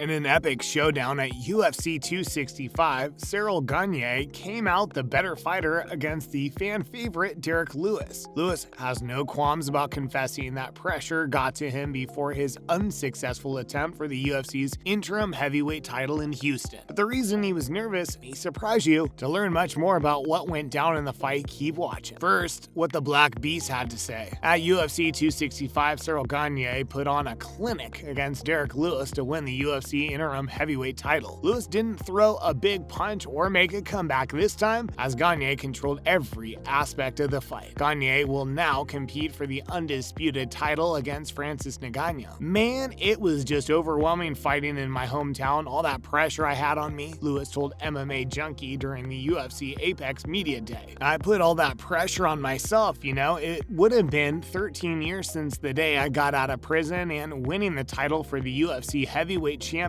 In an epic showdown at UFC 265, Cyril Gagné came out the better fighter against the fan favorite Derrick Lewis. Lewis has no qualms about confessing that pressure got to him before his unsuccessful attempt for the UFC's interim heavyweight title in Houston. But the reason he was nervous may surprise you. To learn much more about what went down in the fight, keep watching. First, what the Black Beast had to say. At UFC 265, Cyril Gagné put on a clinic against Derrick Lewis to win the UFC interim heavyweight title. Lewis didn't throw a big punch or make a comeback this time, as Gagné controlled every aspect of the fight. Gagné will now compete for the undisputed title against Francis Ngannou. Man, it was just overwhelming fighting in my hometown, all that pressure I had on me, Lewis told MMA Junkie during the UFC Apex Media Day. I put all that pressure on myself, it would have been 13 years since the day I got out of prison, and winning the title for the UFC heavyweight champion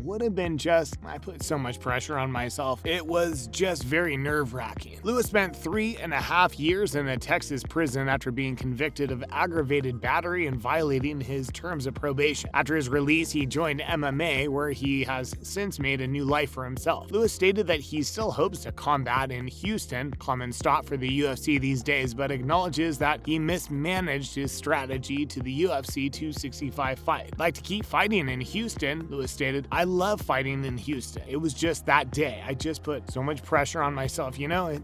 would have been I put so much pressure on myself. It was just very nerve-wracking. Lewis spent 3.5 years in a Texas prison after being convicted of aggravated battery and violating his terms of probation. After his release, he joined MMA, where he has since made a new life for himself. Lewis stated that he still hopes to combat in Houston, common stop for the UFC these days, but acknowledges that he mismanaged his strategy to the UFC 265 fight. "I'd like to keep fighting in Houston," Lewis stated. "I love fighting in Houston. It was just that day. I just put so much pressure on myself,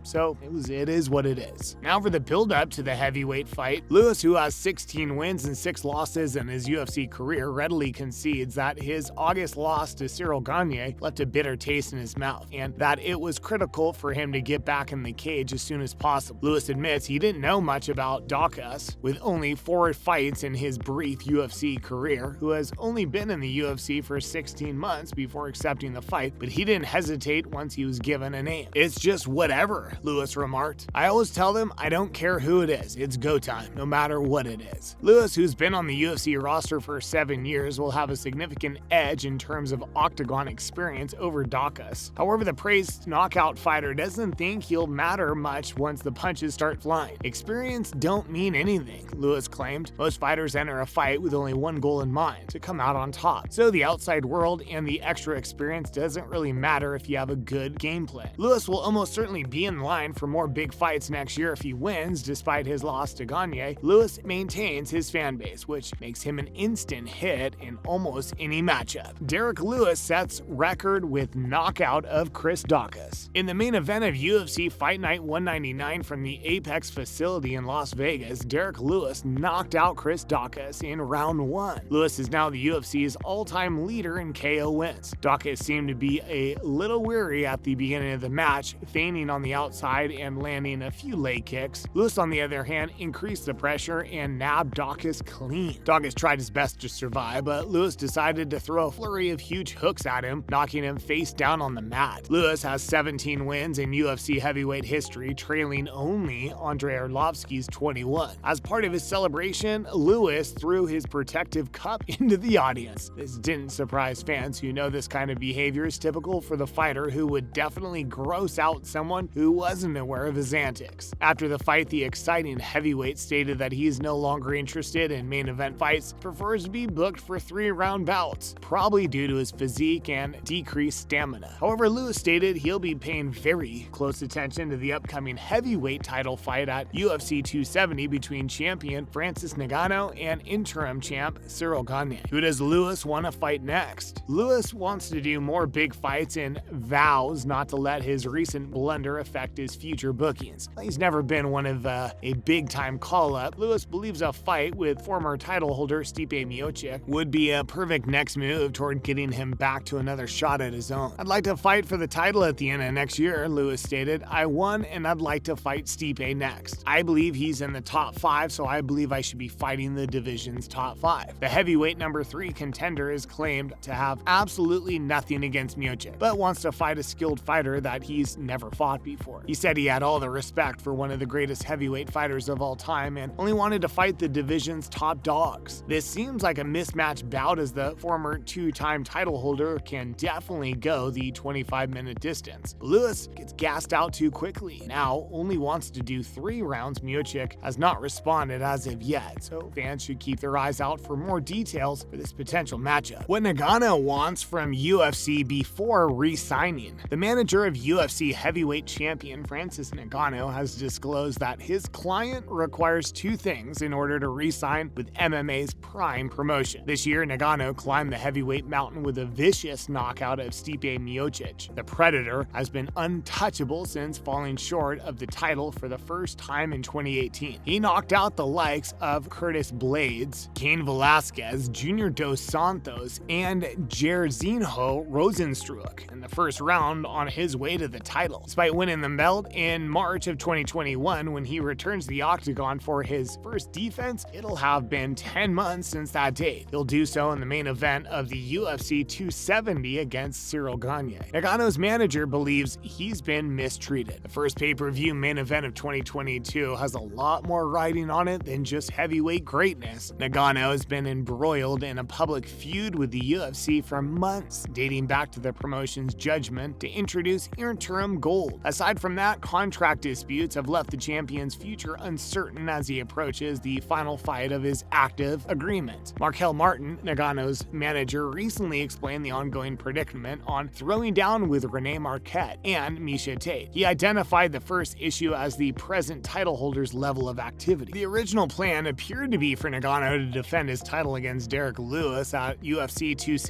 so it is what it is." Now for the build-up to the heavyweight fight. Lewis, who has 16 wins and 6 losses in his UFC career, readily concedes that his August loss to Cyril Gagné left a bitter taste in his mouth, and that it was critical for him to get back in the cage as soon as possible. Lewis admits he didn't know much about Daukaus, with only 4 fights in his brief UFC career, who has only been in the UFC for 16 months before accepting the fight, but he didn't hesitate once he was given a name. "It's just whatever," Lewis remarked. "I always tell them I don't care who it is, it's go time, no matter what it is." Lewis, who's been on the UFC roster for 7 years, will have a significant edge in terms of octagon experience over Daukaus. However, the praised knockout fighter doesn't think he'll matter much once the punches start flying. "Experience don't mean anything," Lewis claimed. "Most fighters enter a fight with only one goal in mind, to come out on top. So the outside world and the extra experience doesn't really matter if you have a good game plan." Lewis will almost certainly be in line for more big fights next year if he wins. Despite his loss to Gagné, Lewis maintains his fan base, which makes him an instant hit in almost any matchup. Derrick Lewis sets record with knockout of Chris Daukaus. In the main event of UFC Fight Night 199 from the Apex facility in Las Vegas, Derrick Lewis knocked out Chris Daukaus in round 1. Lewis is now the UFC's all-time leader in KO wins. Daukaus seemed to be a little weary at the beginning of the match, feigning on the outside and landing a few leg kicks. Lewis, on the other hand, increased the pressure and nabbed Daukaus clean. Daukaus tried his best to survive, but Lewis decided to throw a flurry of huge hooks at him, knocking him face down on the mat. Lewis has 17 wins in UFC heavyweight history, trailing only Andrei Arlovski's 21. As part of his celebration, Lewis threw his protective cup into the audience. This didn't surprise fans who know this kind of behavior is typical for the fighter who would definitely gross out someone who wasn't aware of his antics. After the fight, the exciting heavyweight stated that he is no longer interested in main event fights, prefers to be booked for 3-round bouts, probably due to his physique and decreased stamina. However, Lewis stated he'll be paying very close attention to the upcoming heavyweight title fight at UFC 270 between champion Francis Ngannou and interim champ Cyril Gagné. Who does Lewis want to fight next? Lewis wants to do more big fights and vows not to let his recent blunder affect his future bookings. He's never been one of a big-time call-up. Lewis believes a fight with former title holder Stipe Miocic would be a perfect next move toward getting him back to another shot at his own. "I'd like to fight for the title at the end of next year," Lewis stated. "I won and I'd like to fight Stipe next. I believe he's in the top 5, so I believe I should be fighting the division's top 5. The heavyweight number 3 contender is claimed to have absolutely nothing against Miocic, but wants to fight a skilled fighter that he's never fought before. He said he had all the respect for one of the greatest heavyweight fighters of all time and only wanted to fight the division's top dogs. This seems like a mismatched bout, as the former 2-time title holder can definitely go the 25-minute distance. Lewis gets gassed out too quickly. Now only wants to do 3 rounds. Miocic has not responded as of yet, so fans should keep their eyes out for more details for this potential matchup. What Ngannou Ngannou wants from UFC before re-signing. The manager of UFC heavyweight champion Francis Ngannou has disclosed that his client requires two things in order to re-sign with MMA's prime promotion. This year, Ngannou climbed the heavyweight mountain with a vicious knockout of Stipe Miocic. The Predator has been untouchable since falling short of the title for the first time in 2018. He knocked out the likes of Curtis Blades, Cain Velasquez, Junior Dos Santos, and Jairzinho Rozenstruik in the first round on his way to the title. Despite winning the belt in March of 2021 when he returns to the octagon for his first defense, it'll have been 10 months since that date. He'll do so in the main event of the UFC 270 against Cyril Gane. Ngannou's manager believes he's been mistreated. The first pay-per-view main event of 2022 has a lot more riding on it than just heavyweight greatness. Ngannou has been embroiled in a public feud with the UFC for months, dating back to the promotion's judgment to introduce interim gold. Aside from that, contract disputes have left the champion's future uncertain as he approaches the final fight of his active agreement. Markel Martin, Ngannou's manager, recently explained the ongoing predicament on throwing down with Rene Marquette and Miesha Tate. He identified the first issue as the present title holder's level of activity. The original plan appeared to be for Ngannou to defend his title against Derrick Lewis at UFC 265.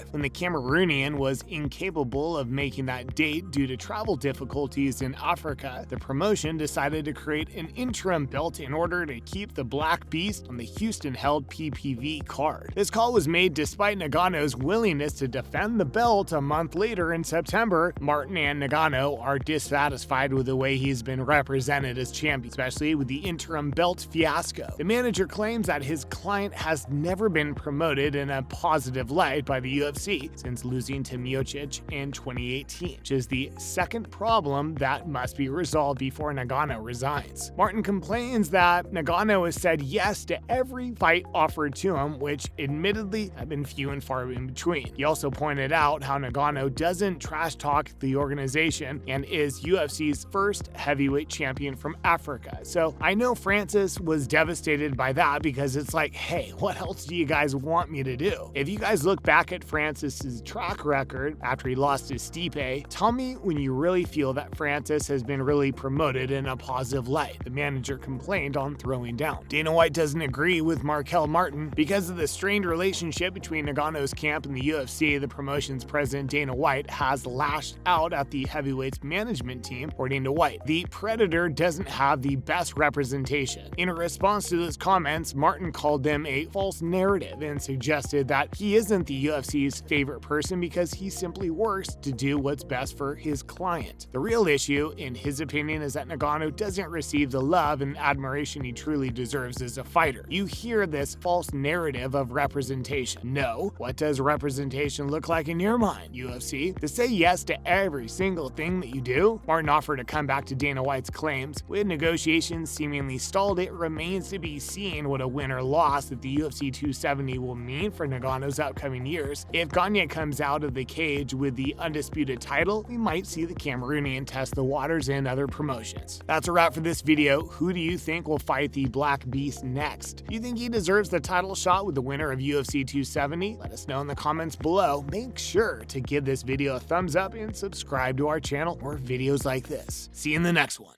When the Cameroonian was incapable of making that date due to travel difficulties in Africa, the promotion decided to create an interim belt in order to keep the Black Beast on the Houston-held PPV card. This call was made despite Ngannou's willingness to defend the belt a month later in September. Martin and Ngannou are dissatisfied with the way he's been represented as champion, especially with the interim belt fiasco. The manager claims that his client has never been promoted in a positive light by the UFC since losing to Miocic in 2018, which is the second problem that must be resolved before Ngannou resigns. Martin complains that Ngannou has said yes to every fight offered to him, which admittedly have been few and far in between. He also pointed out how Ngannou doesn't trash talk the organization and is UFC's first heavyweight champion from Africa. So I know Francis was devastated by that because it's like, hey, what else do you guys want me to do? If you guys look back at Francis's track record after he lost to Stipe, tell me when you really feel that Francis has been really promoted in a positive light. The manager complained on throwing down. Dana White doesn't agree with Markel Martin. Because of the strained relationship between Ngannou's camp and the UFC, the promotion's president Dana White has lashed out at the heavyweights management team, according to White. The Predator doesn't have the best representation. In response to those comments, Martin called them a false narrative and suggested that he isn't the UFC's favorite person because he simply works to do what's best for his client. The real issue, in his opinion, is that Ngannou doesn't receive the love and admiration he truly deserves as a fighter. You hear this false narrative of representation. No, what does representation look like in your mind, UFC? To say yes to every single thing that you do? Martin offered to come back to Dana White's claims. With negotiations seemingly stalled, it remains to be seen what a win or loss at the UFC 270 will mean for Ngannou's upcoming years. If Gane comes out of the cage with the undisputed title, we might see the Cameroonian test the waters in other promotions. That's a wrap for this video. Who do you think will fight the Black Beast next? Do you think he deserves the title shot with the winner of UFC 270? Let us know in the comments below. Make sure to give this video a thumbs up and subscribe to our channel for videos like this. See you in the next one.